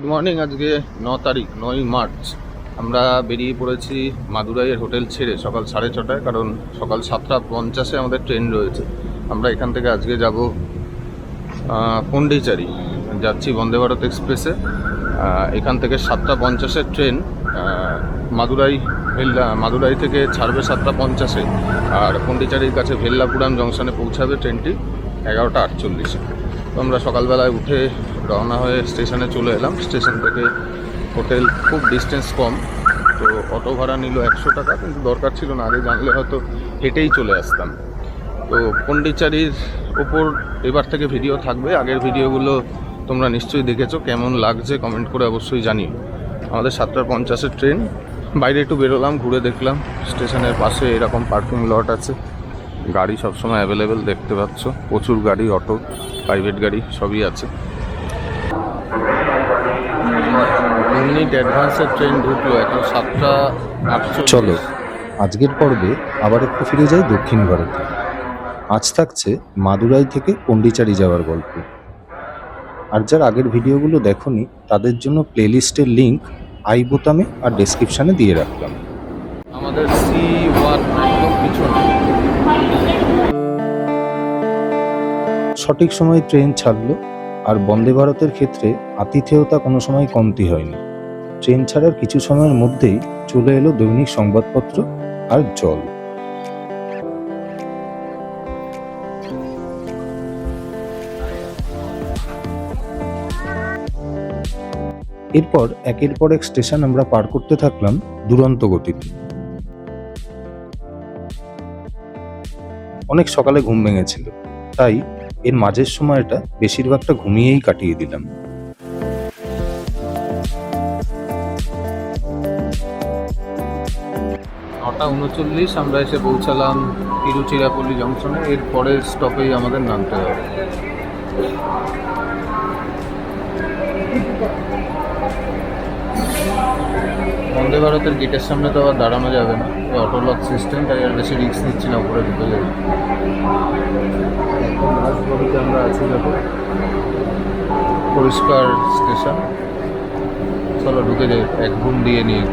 Good morning. আজকে 9 March আমরা বেরিয়ে পড়েছি মাদুরাইয়ের হোটেল ছেড়ে সকাল 6:30টায়, কারণ সকাল 7:50-এ আমাদের ট্রেন রয়েছে। আমরা এখান থেকে আজকে যাব পন্ডিচেরি, যাচ্ছি বন্দে ভারত এক্সপ্রেসে। এখান থেকে 7:50-এর ট্রেন মাদুরাই থেকে ছাড়বে 7:50-এ, আর পন্ডিচেরির কাছে ভেল্লাপুরাম জংশনে পৌঁছাবে ট্রেনটি 11:48-এ। তো আমরা সকালবেলায় উঠে রওনা হয়ে স্টেশনে চলে এলাম। স্টেশন থেকে হোটেল খুব ডিস্টেন্স কম, তো অটো ভাড়া নিল 100 টাকা, কিন্তু দরকার ছিল না, আগে জানলে হয়তো হেঁটেই চলে আসতাম। তো পন্ডিচেরির ওপর এবার থেকে ভিডিও থাকবে। আগের ভিডিওগুলো তোমরা নিশ্চয়ই দেখেছো, কেমন লাগছে কমেন্ট করে অবশ্যই জানিও। আমাদের 7:50-এর ট্রেন। বাইরে একটু বেরোলাম, ঘুরে দেখলাম স্টেশনের পাশে এরকম পার্কিং লট আছে, গাড়ি সবসময় অ্যাভেলেবেল দেখতে পাচ্ছ, প্রচুর গাড়ি, অটো, প্রাইভেট গাড়ি সবই আছে। মিনিট অ্যাডভান্সের ট্রেন ঢুকলো, এখন 7:48। চলো আজকের পর্বে আবার একটু ফিরে যাই দক্ষিণ ভারতে। আজ থাকছে মাদুরাই থেকে পন্ডিচেরি যাওয়ার গল্প। আর যার আগের ভিডিওগুলো দেখোনি তাদের জন্য প্লেলিস্টের লিংক আই বোতামে আর ডেসক্রিপশানে দিয়ে রাখলাম। আমাদের C1 একদম পিছনে। সঠিক সময়ে ট্রেন ছাড়লো, আর বন্দে ভারতের ক্ষেত্রে আতিথেয়তা কোনো সময় কমতি হয়নি। ট্রেন ছাড়ার কিছু সময়ের মধ্যেই চলে এলো দৈনিক সংবাদপত্র আর জল। এরপর একের পর এক স্টেশন আমরা পার করতে থাকলাম দুরন্ত গতিতে। অনেক সকালে ঘুম ভেঙেছিল, তাই এর মাঝের সময়টা বেশিরভাগটা ঘুমিয়েই কাটিয়ে দিলাম। 9:39 আমরা এসে পৌঁছালাম তিরুচিরাপল্লী জংশনে। এর পরের স্টপেই আমাদের নামতে হবে। বন্দে ভারতের গেটের সামনে তো আবার দাঁড়ানো যাবে না, অটো লক সিস্টেম, তাই আর বেশি রিস্ক নিচ্ছি না, উপরে ঢুকে যাবে। রাজবাড়িতে আমরা আছি, দেখো পরিষ্কার স্টেশন। চলো ঢুকে যাই, এক ঘুম দিয়ে নিয়ে।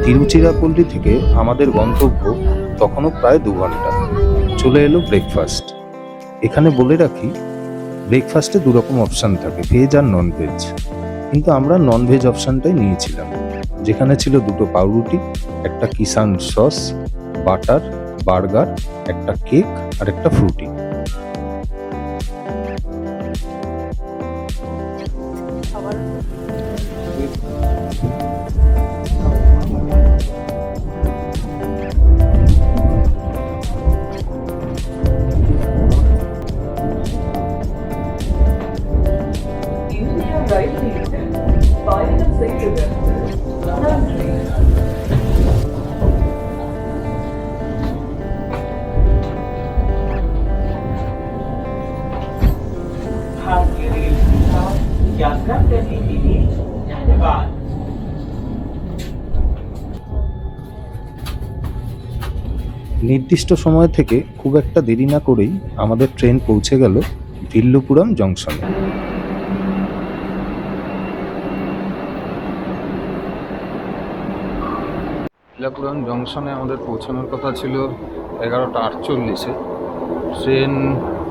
তিরুচিরাপল্লী থেকে আমাদের গন্তব্য তখনও প্রায় 2 ঘন্টা। চলে এলো ব্রেকফাস্ট। এখানে বলে রাখি, ব্রেকফাস্টে 2 রকম অপশান থাকে, ভেজ আর নন ভেজ, কিন্তু আমরা নন ভেজ অপশানটাই নিয়েছিলাম, যেখানে ছিল 2টো পাউরুটি, একটা কিষান সস, বাটার, বার্গার, একটা কেক আর একটা ফ্রুটি। নির্দিষ্ট সময় থেকে খুব একটা দেরি না করেই আমাদের ট্রেন পৌঁছে গেল ভিল্লুপুরাম জংশনে। ভিল্লাপুরাম জংশনে আমাদের পৌঁছানোর কথা ছিল 11:48-এ, ট্রেন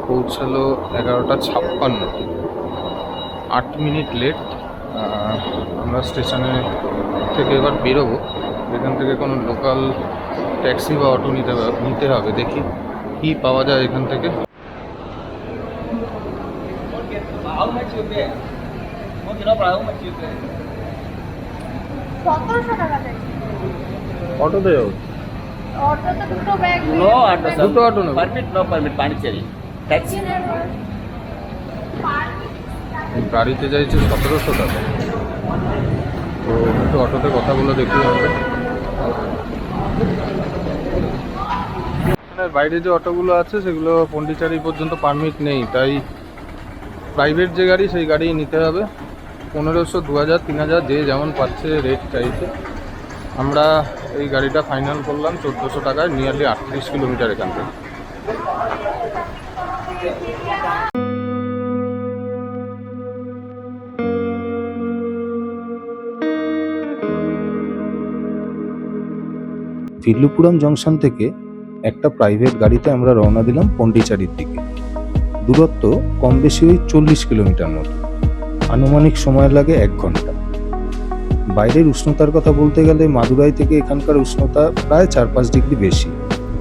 পৌঁছালো 11:56। 8 মিনিট লেট। আমরা স্টেশনে থেকে এবার বেরোবো। এখান থেকে কোনো লোকাল ট্যাক্সি বা অটো নিতে হবে, দেখি কি পাওয়া যায় এখান থেকে। অটোতে যাবো, দুটো অটো নেবো। গাড়িতে যাইছে 1700 টাকা, তো একটু অটোতে কথা বলে দেখি হবে। বাইরে যে অটোগুলো আছে সেগুলো পন্ডিচেরি পর্যন্ত পারমিট নেই, তাই প্রাইভেট যে গাড়ি সেই গাড়ি নিতে হবে। 1500, 2000, 3000 যে যেমন পাচ্ছে রেট চাইছে। আমরা এই গাড়িটা ফাইনাল করলাম 1400 টাকায়, নিয়ারলি 38 কিলোমিটার এখান থেকে। ভিল্লুপুরম জংশন থেকে একটা প্রাইভেট গাড়িতে আমরা রওনা দিলাম পন্ডিচারির দিকে। দূরত্ব কম বেশি ওই 40 কিলোমিটার মতো, আনুমানিক সময় লাগে 1 ঘন্টা। বাইরের উষ্ণতার কথা বলতে গেলে মাদুরাই থেকে এখানকার উষ্ণতা প্রায় 4-5 ডিগ্রি বেশি,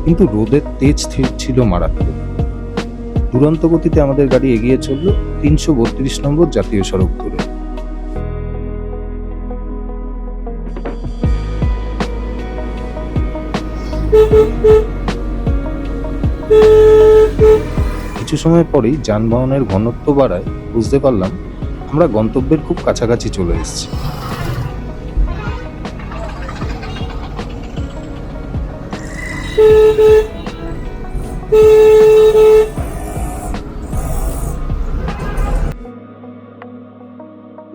কিন্তু রোদের তেজ ছিল মারাত্মক। দুরন্ত গতিতে আমাদের গাড়ি এগিয়ে চলল 332 নম্বর জাতীয় সড়ক ধরে। কিছু সময় পরেই যানবাহনের ঘনত্ব বাড়ায় বুঝতে পারলাম আমরা গন্তব্যের খুব কাছাকাছি চলে এসেছি।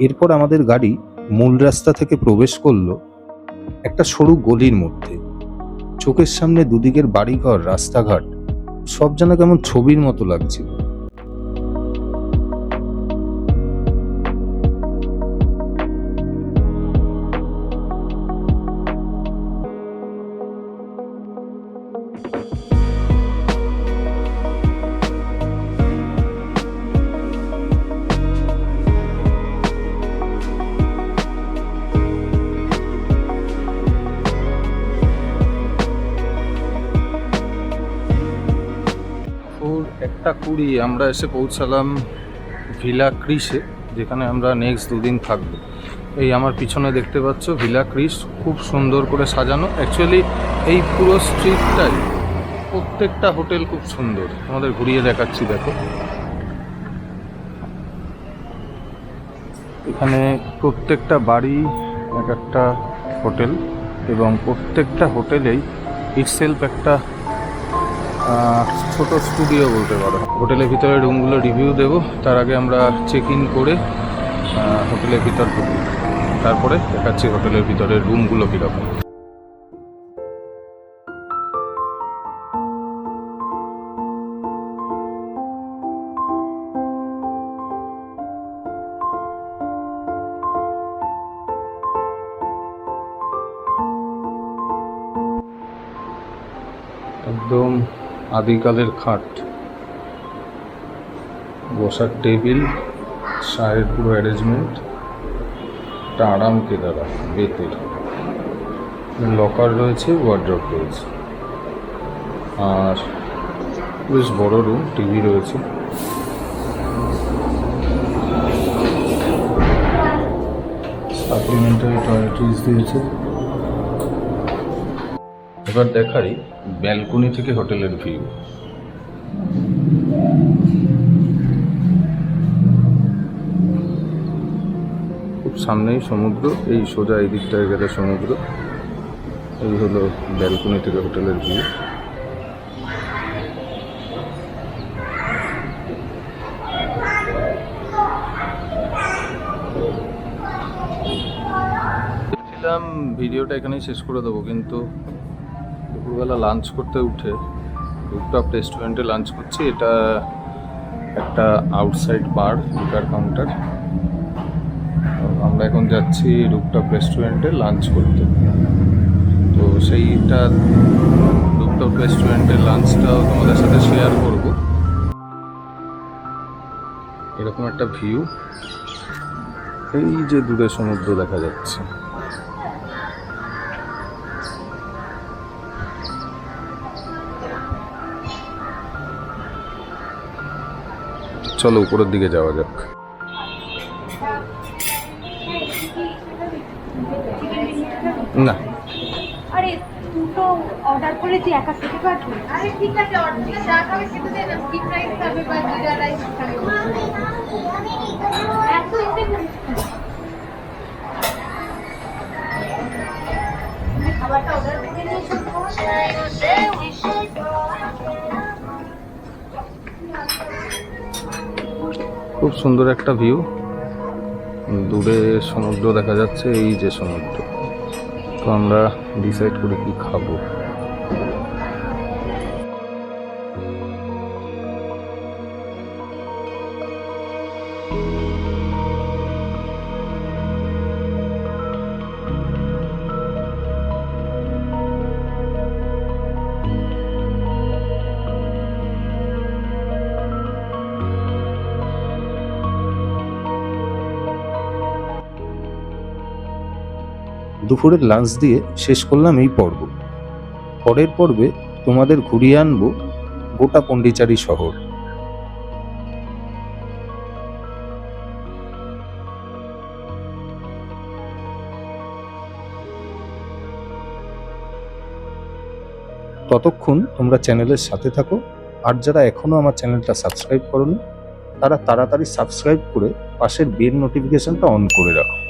এরপর আমাদের গাড়ি মূল রাস্তা থেকে প্রবেশ করলো একটা সরু গলির মধ্যে। চোখের সামনে দুদিকের বাড়িঘর, রাস্তাঘাট সব যেন কেমন ছবির মতো লাগছিল। একটা 20 আমরা এসে পৌঁছালাম ভিলা ক্রিসে, যেখানে আমরা নেক্সট 2 দিন থাকবো। এই আমার পিছনে দেখতে পাচ্ছ ভিলা ক্রিস, খুব সুন্দর করে সাজানো। অ্যাকচুয়ালি এই পুরো স্ট্রিটটাই, প্রত্যেকটা হোটেল খুব সুন্দর। আমাদের ঘুরিয়ে দেখাচ্ছি, দেখো এখানে প্রত্যেকটা বাড়ি এক একটা হোটেল, এবং প্রত্যেকটা হোটেলেই ইটসেলফ একটা ছোট স্টুডিও বলতে পারো। হোটেলের ভিতরে রুমগুলো রিভিউ দেব, তার আগে আমরা চেক ইন করে হোটেলের ভিতর ঢুকি, তারপরে দেখাচ্ছি হোটেলের ভিতরের রুমগুলো কীরকম। একদম আদিকালের খাট, বসার টেবিল, চায়ের পুরো অ্যারেঞ্জমেন্ট, একটা আরাম কেদারা বেতের, লকার রয়েছে, ওয়ার্ড্রপ রয়েছে, আর বেশ বড় রুম, টিভি রয়েছে। সাপ্লিমেন্টারি টয়লেট্রিজ দিয়েছে। এবার দেখাই ব্যালকনি থেকে হোটেলের ভিউ। খুব সামনেই সমুদ্র, এই সোজা এই দিকটায় গেলে সমুদ্র। এই হলো ব্যালকনি থেকে হোটেলের ভিউ। ভিডিওটা এখানেই শেষ করে দেবো, কিন্তু দুপুরবেলা লাঞ্চ করতে উঠে রুফটপ রেস্টুরেন্টে লাঞ্চ করছি। এটা একটা আউটসাইড বার, লিকার কাউন্টার। আমরা এখন যাচ্ছি রুফটপ রেস্টুরেন্টে লাঞ্চ করতে। তো সেইটা রুফটপ রেস্টুরেন্টের লাঞ্চটাও তোমাদের সাথে শেয়ার করব। এরকম একটা ভিউ, এই যে দূরে সমুদ্র দেখা যাচ্ছে। চলো উপরের দিকে যাওয়া যাক। না আরে দুটো অর্ডার করেছি, একা খেতে পারবো? আরে ঠিক আছে, অর্ডার যা খাবে খেতে দে না, কি প্রাইস খাবে বা জিরা রাইস খাবে? এত খাবারটা অর্ডার করে নিয়েছো? খুব সুন্দর একটা ভিউ, দূরে সমুদ্র দেখা যাচ্ছে, এই যে সমুদ্র, আমরা ডিসাইড করি কি খাবো। দুপুরের লাঞ্চ দিয়ে শেষ করলাম এই পর্ব। পরের পর্বে তোমাদের ঘুরিয়ে আনবো গোটা পন্ডিচারি শহর। ততক্ষণ তোমরা চ্যানেলের সাথে থাকো, আর যারা এখনো আমার চ্যানেলটা সাবস্ক্রাইব করোনি তারা তাড়াতাড়ি সাবস্ক্রাইব করে পাশের বেল নোটিফিকেশনটা অন করে রাখো।